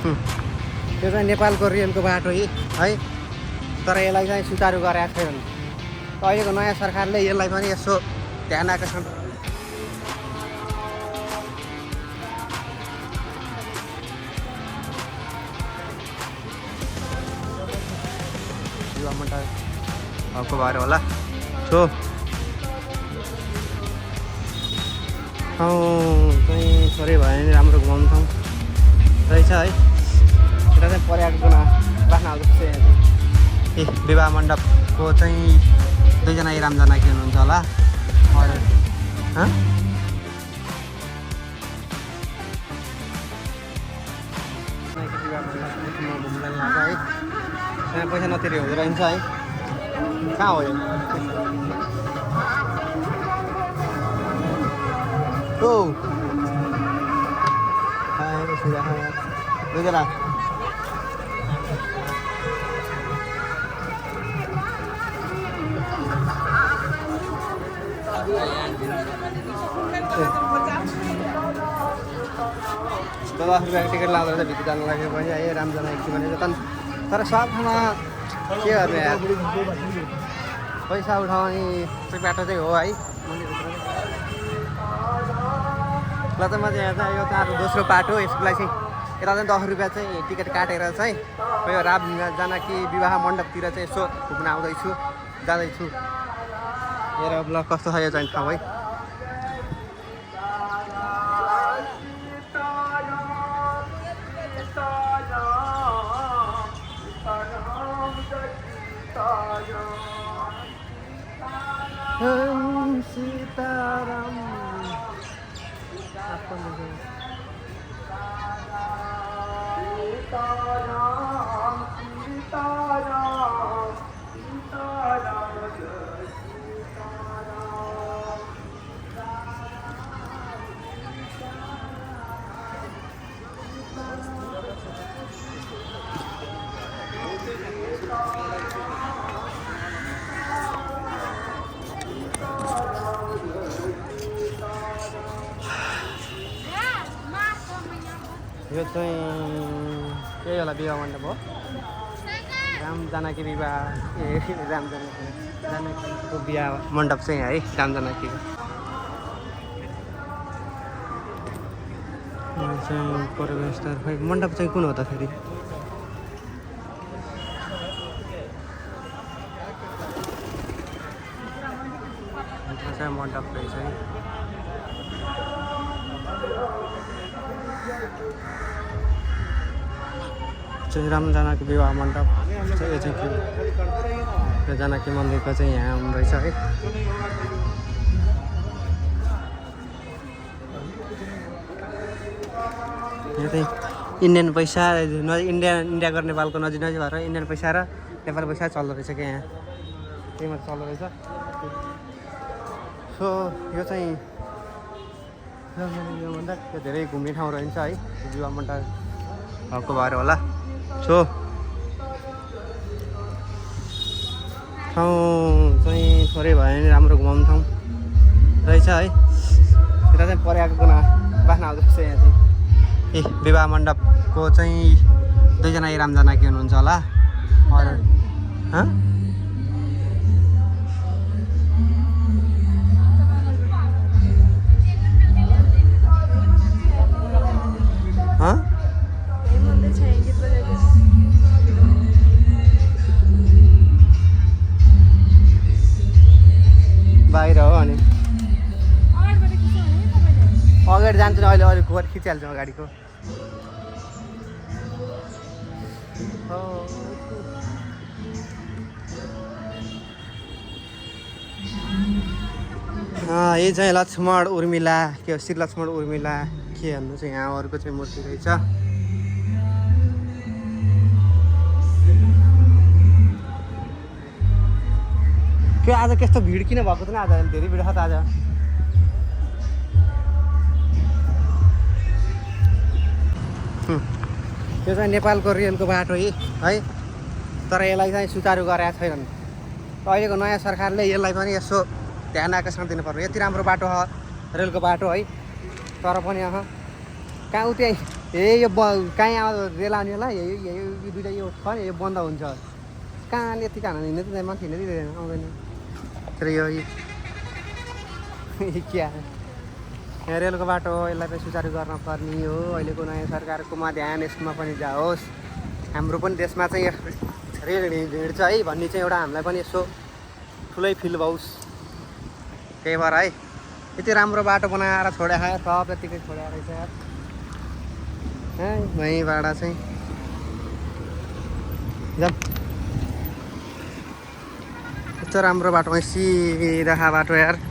त्यो चाहिँ नेपालको रेलको बाटो है तर यसलाई चाहिँ सुचारू गरेका छैनन्। अहिलेको नयाँ सरकारले यसलाई पनि यसो ध्यान आकर्षण युवा मण्डलको भएर होला। सो ठाउँ चाहिँ थोरै भयो भने राम्रो घुमाउनु ठाउँ रहेछ है। यता चाहिँ पर्यटकको राख्न आउँछ ए विवाह मण्डपको चाहिँ 2 जना रामजना के हुनुहुन्छ होला। यहाँ पैसा नतिरे हुँदो रहन्छ है। कहाँ हो यो? दुईजना ₹10 टिकट लाउँदो रहेछ भित्र जानु लागि पनि है। रामजना एकछिन भने तर सब ठाउँमा के गर्ने यार, पैसा उठाउने चाहिँ बाटो चाहिँ हो है। ल त म चाहिँ यहाँ चाहिँ यो चाहिँ दोस्रो बाटो, यसको लागि चाहिँ यता चाहिँ ₹10 चाहिँ टिकट काटेर चाहिँ यो रामजना कि विवाह मण्डपतिर चाहिँ यसो घुम्न आउँदैछु जाँदैछु। हेर ल कस्तो छ यो चाहिँ ठाउँ है। सीताराम यो चाहिँ के होला विवाह मण्डप हो। रामजनकी विवाह रामजनकीको विवाह मण्डप चाहिँ है रामजनकीको चाहिँ प्रवेशद्वार। खै मण्डप चाहिँ कुन हो त फेरि? चाहिँ मण्डप रहेछ है। चाहिँ रामजनाको विवाह मण्डप चाहिँ यो चाहिँ के जानकी मन्दिरको चाहिँ यहाँ रहेछ है। यहाँ चाहिँ इन्डियन पैसा इन्डिया र नेपालको नजिक भएर इन्डियन पैसा र नेपाली पैसा चल्दो रहेछ क्या यहाँ, त्यही मात्र चल्दो रहेछ। सो यो चाहिँ धेरै घुम्ने ठाउँ रहन्छ है विवाह मण्डपको भएर होला। सो ठाउँ चाहिँ थोरै भयो भने राम्रो घुमाउनु ठाउँ रहेछ है। यता चाहिँ पर्यटकको राख्न आउँछ यहाँ चाहिँ ए विवाह मण्डपको चाहिँ 2 जना रामजना के हुनुहुन्छ होला। बाहिर हो अनि अगाडि जान्छु नि अहिले अलिक खोर खिचिहाल्छु अगाडिको। यही चाहिँ लक्ष्मण उर्मिला के श्री लक्ष्मण उर्मिला के भन्नु चाहिँ यहाँ अरूको चाहिँ मूर्ति रहेछ। के आज त्यस्तो भिड किन भएको थिएन? आज धेरै भिड छ त आज। त्यो चाहिँ नेपालको रेलको बाटो है तर यसलाई चाहिँ सुचारू गरेका छैनन्। अहिलेको नयाँ सरकारले यसलाई पनि यसो ध्यान आकर्षण दिनु पर्यो। यति राम्रो बाटो हो रेलको बाटो है तर पनि कहाँ उतै यो कहीँ अब रेल आउने होला यो दुइटा यो छ नि यो बन्द हुन्छ कहाँले यति कहाँ हिँड्नु त माथि हिँड्नु दिँदैन आउँदैन तर यो क्या यहाँ रेलको बाटो हो यसलाई पनि सुचारू गर्न पर्ने हो अहिलेको नयाँ सरकारकोमा ध्यान यसमा पनि जाओस् हाम्रो पनि देशमा चाहिँ रेल हिँड्छ है भन्ने चाहिँ एउटा हामीलाई पनि यसो ठुलै फिल भओस् त्यही भएर है यति राम्रो बाटो बनाएर छोडे खायो सब यतिकै छोडेर रहेछ यार वहीँबाट चाहिँ जाऊँ यस्तो राम्रो बाटो सिधा बाटो यार